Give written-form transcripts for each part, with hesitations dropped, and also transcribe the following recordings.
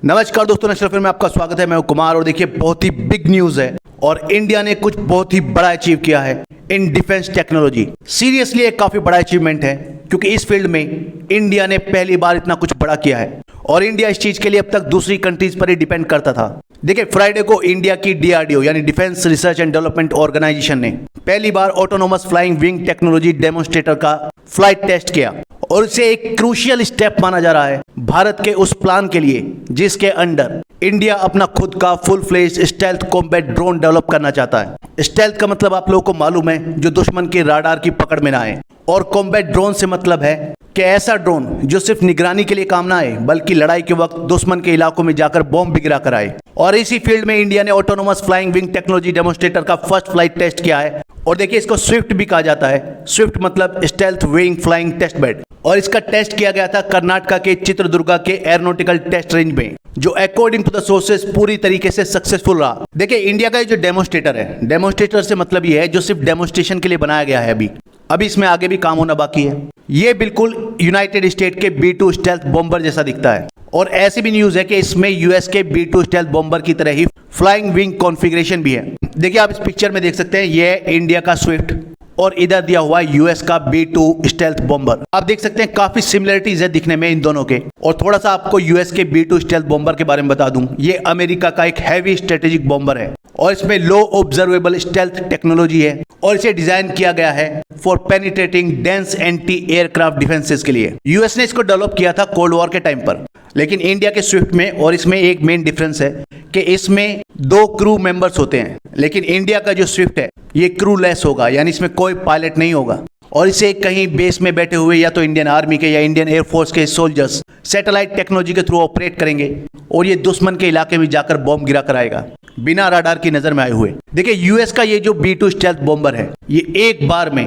नमस्कार दोस्तों, national film में आपका स्वागत है। मैं हूं कुमार और देखिए बहुत ही बिग न्यूज़ है और इंडिया ने कुछ बहुत ही बड़ा अचीव किया है इन डिफेंस टेक्नोलॉजी। सीरियसली एक काफ़ी बड़ा अचीवमेंट है क्योंकि इस फील्ड में इंडिया ने पहली बार इतना कुछ बड़ा किया है और इंडिया इस चीज़ के लिए अब तक दूसरी कंट्रीज पर ही डिपेंड करता था। देखिए फ्राइडे को इंडिया की DRDO यानी defence research and development organisation ने पहली बार autonomous flying wing technology demonstrator का फ्लाइट टेस्ट किया और इसे एक क्रूशियल स्टेप माना जा रहा है भारत के उस प्लान के लिए जिसके अंडर इंडिया अपना खुद का full fledge stealth combat drone develop करना चाहता है। स्टेल्थ का मतलब आप लोगों को मालूम है, जो दुश्मन के राडार की पकड़ में ना आए, और कॉम्बैट ड्रोन से मतलब है कि ऐसा ड्रोन जो सिर्फ निगरानी के लिए काम ना आए बल्कि लड़ाई के वक्त दुश्मन के इलाकों में जाकर बॉम्ब भी गिरा कर आए। और इसी फील्ड में इंडिया ने autonomous flying wing technology demonstrator का फर्स्ट फ्लाइट टेस्ट किया है और देखिए इसको स्विफ्ट भी कहा जाता है। स्विफ्ट मतलब stealth wing flying test bed, और इसका टेस्ट किया गया था कर्नाटका के चित्रदुर्गा के एरोनॉटिकल टेस्ट रेंज में, जो अकॉर्डिंग टू द सोर्सेस पूरी तरीके से सक्सेसफुल रहा। देखिए इंडिया का ये जो डेमोन्स्ट्रेटर है, डेमोन्स्ट्रेटर से मतलब ये है जो सिर्फ डेमोन्स्ट्रेशन के लिए बनाया गया है। अभी इसमें आगे भी काम होना बाकी है। ये बिल्कुल यूनाइटेड स्टेट के B2 स्टेल्थ बॉम्बर जैसा दिखता है और ऐसी भी न्यूज है कि इसमें US के B2 स्टेल्थ बॉम्बर की तरह ही फ्लाइंग विंग कॉन्फ़िगरेशन भी है। देखिए आप इस पिक्चर में देख सकते हैं, ये है इंडिया का स्विफ्ट और इधर दिया हुआ US का B2 स्टेल्थ बॉम्बर। आप देख सकते हैं काफी सिमिलरिटीज है दिखने में इन दोनों के। और थोड़ा सा आपको US के B2 स्टेल्थ बॉम्बर के बारे में बता दूं, ये अमेरिका का एक हैवी स्ट्रेटेजिक बॉम्बर है और इसमें लो ऑब्जर्वेबल स्टेल्थ टेक्नोलॉजी है और इसे डिजाइन किया गया है for penetrating dense anti aircraft defences के लिए। US ने इसको डेवलप किया था कोल्ड वॉर के टाइम पर, लेकिन इंडिया के स्विफ्ट में और इसमें एक मेन डिफरेंस है कि इसमें 2 क्रू मेंबर्स होते हैं, लेकिन इंडिया का जो स्विफ्ट है ये क्रू लेस होगा, यानी इसमें कोई पायलट नहीं होगा और इसे कहीं बेस में बैठे हुए या तो इंडियन आर्मी के या इंडियन एयरफोर्स के सोल्जर्स सैटेलाइट टेक्नोलॉजी के थ्रू ऑपरेट करेंगे और ये दुश्मन के इलाके में जाकर बॉम्ब गिरा कर आएगा बिना राडार की नजर में आए हुए। देखिए US का ये जो B2 स्टेल्थ बॉम्बर है ये एक बार में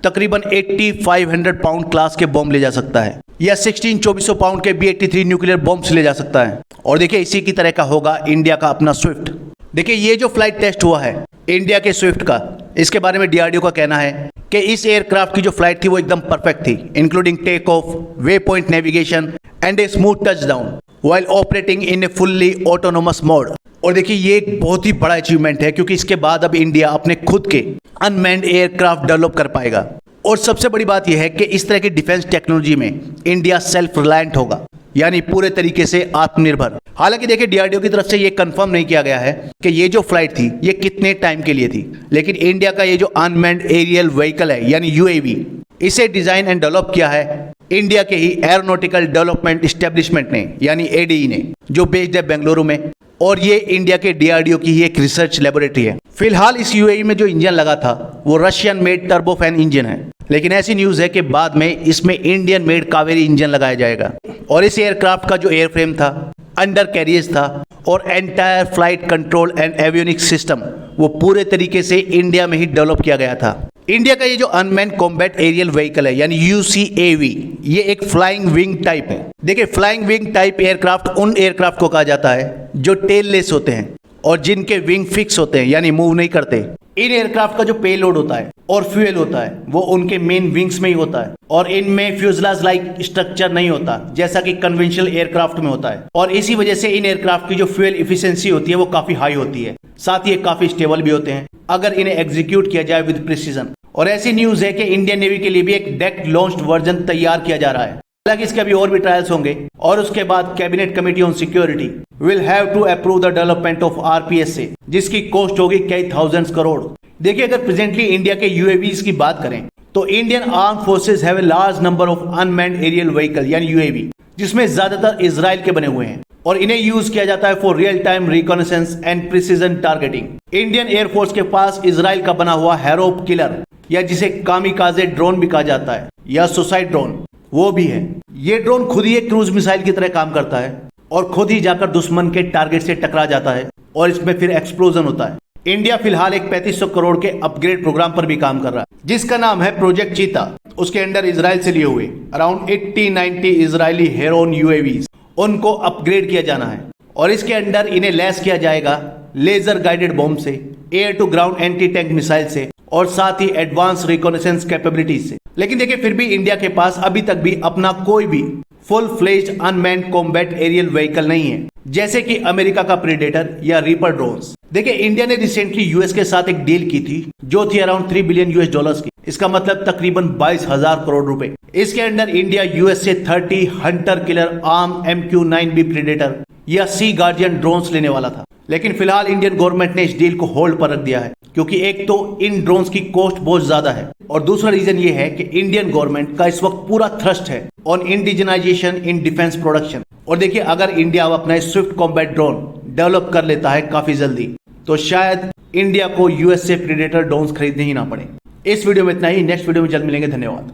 तकरीबन 8500 पाउंड क्लास के बॉम्ब ले जा सकता है या 2400 पाउंड के B-83 न्यूक्लियर बॉम्ब्स ले जा सकता है। और देखिए इसी की तरह का होगा इंडिया का अपना स्विफ्ट। देखिए ये जो फ्लाइट टेस्ट हुआ है इंडिया के स्विफ्ट का, इसके बारे में DRDO का कहना है कि इस एयरक्राफ्ट की जो फ्लाइट थी वो एकदम परफेक्ट थी, including take off, way point navigation and a smooth touchdown while operating in a fully autonomous mode. और देखिए ये एक बहुत ही बड़ा अचीवमेंट है क्योंकि इसके बाद अब इंडिया अपने खुद के अनमैन्ड एयरक्राफ्ट डेवलप कर पाएगा। और सबसे बड़ी बात यह है कि इस तरह की डिफेंस टेक्नोलॉजी में इंडिया सेल्फ रिलायंट होगा, यानी पूरे तरीके से आत्मनिर्भर। हालांकि देखिए DRDO की तरफ से ये कंफर्म नहीं किया गया है कि ये जो फ्लाइट थी ये कितने टाइम के लिए थी, लेकिन इंडिया का ये जो अनमैन्ड एरियल व्हीकल है यानी UAV, इसे डिजाइन एंड डेवलप किया है इंडिया के ही एरोनॉटिकल डेवलपमेंट एस्टेब्लिशमेंट ने यानी ADE ने, जो बेस्ड है बेंगलुरु में, और ये इंडिया के DRDO की ही एक रिसर्च लेबोरेटरी है। फिलहाल इस UAV में जो इंजन लगा था वो रशियन मेड टर्बोफैन इंजन है, लेकिन ऐसी न्यूज़ है कि बाद में इसमें इंडियन मेड कावेरी इंजन लगाया जाएगा। और इस एयरक्राफ्ट का जो एयरफ्रेम था, अंडर कैरियज था और entire flight control and avionics system वो पूरे तरीके से इंडिया में ही डेवलप किया गया था। इंडिया का ये जो अनमैन्ड कॉम्बैट एरियल व्हीकल है यानी UCAV, ये एक फ्लाइंग विंग टाइप है। देखिए फ्लाइंग विंग टाइप एयरक्राफ्ट उन एयरक्राफ्ट को कहा जाता है जो टेल लेस होते हैं और जिनके विंग फिक्स होते हैं यानी मूव नहीं करते। इन एयरक्राफ्ट का जो पेलोड होता है और फ्यूल होता है वो उनके मेन विंग्स में ही होता है और इनमें फ्यूजलाज लाइक स्ट्रक्चर नहीं होता जैसा कि कन्वेंशनल एयरक्राफ्ट में होता है, और इसी वजह से इन एयरक्राफ्ट की जो फ्यूल इफिशिएंसी होती है वो काफी हाई होती है। साथ ही ये काफी स्टेबल भी होते हैं अगर इन्हें एग्जीक्यूट किया जाए विद प्रिसीजन। और ऐसी न्यूज है कि इंडियन नेवी के लिए भी एक डेक लॉन्च्ड वर्जन तैयार किया जा रहा है। हालांकि इसके अभी और भी ट्रायल्स होंगे और उसके बाद cabinet committee on security will have to approve the development of RPSA, जिसकी कॉस्ट होगी कई थाउजेंड्स करोड़। देखिए अगर प्रेजेंटली इंडिया के UAVs की बात करें तो Indian arm forces have a large number of unmanned aerial vehicle यानी UAV, जिसमें ज्यादातर इजराइल के बने हुए हैं और इन्हें यूज किया जाता है for real time reconnaissance and precision targeting. Indian air force के पास इजराइल का बना हुआ हैरोप किलर या जिसे कामिकाजे ड्रोन भी कहा जाता है या सुसाइड ड्रोन वो भी है। ये ड्रोन खुद ही एक क्रूज मिसाइल की तरह काम करता है और खुद ही जाकर दुश्मन के टारगेट से टकरा जाता है और इसमें फिर एक्सप्लोजन होता है। इंडिया फिलहाल एक 3500 करोड़ के अपग्रेड प्रोग्राम पर भी काम कर रहा है जिसका नाम है प्रोजेक्ट चीता। उसके अंडर इजराइल से लिए हुए अराउंड 80-90 इजरायली हेरोन UAVs उनको अपग्रेड किया जाना है और इसके अंडर इन्हें लैस किया जाएगा लेजर गाइडेड बॉम्ब से, air to ground anti tank missile से और साथ ही एडवांस रिकॉनेसेंस कैपेबिलिटीज से। लेकिन देखिए फिर भी इंडिया के पास अभी तक भी अपना कोई भी full fledged unmanned combat aerial vehicle नहीं है, जैसे कि अमेरिका का प्रेडेटर या रीपर ड्रोन्स। देखिए, इंडिया ने रिसेंटली यूएस के साथ एक डील की थी जो थी अराउंड 3 बिलियन यूएस डॉलर्स की। इसका मतलब तकरीबन 22,000 करोड़ रुपए। इसके अंडर इंडिया यूएस से 30 Hunter killer arm MQ-9B predator या सी गार्डियन ड्रोन्स लेने वाला था, लेकिन फिलहाल इंडियन गवर्नमेंट ने इस डील को होल्ड पर रख दिया है, क्योंकि एक तो इन ड्रोन्स की कॉस्ट बहुत ज्यादा है और दूसरा रीजन ये है कि इंडियन गवर्नमेंट का इस वक्त पूरा थ्रस्ट है on indigenisation in defence production. और देखिए, अगर इंडिया अब अपना स्विफ्ट कॉम्बैट ड्रोन डेवलप कर लेता है काफी जल्दी, तो शायद इंडिया को यूएस से प्रेडेटर ड्रोन्स खरीदने ही ना पड़े। इस वीडियो में इतना ही। नेक्स्ट वीडियो में जल्द मिलेंगे। धन्यवाद।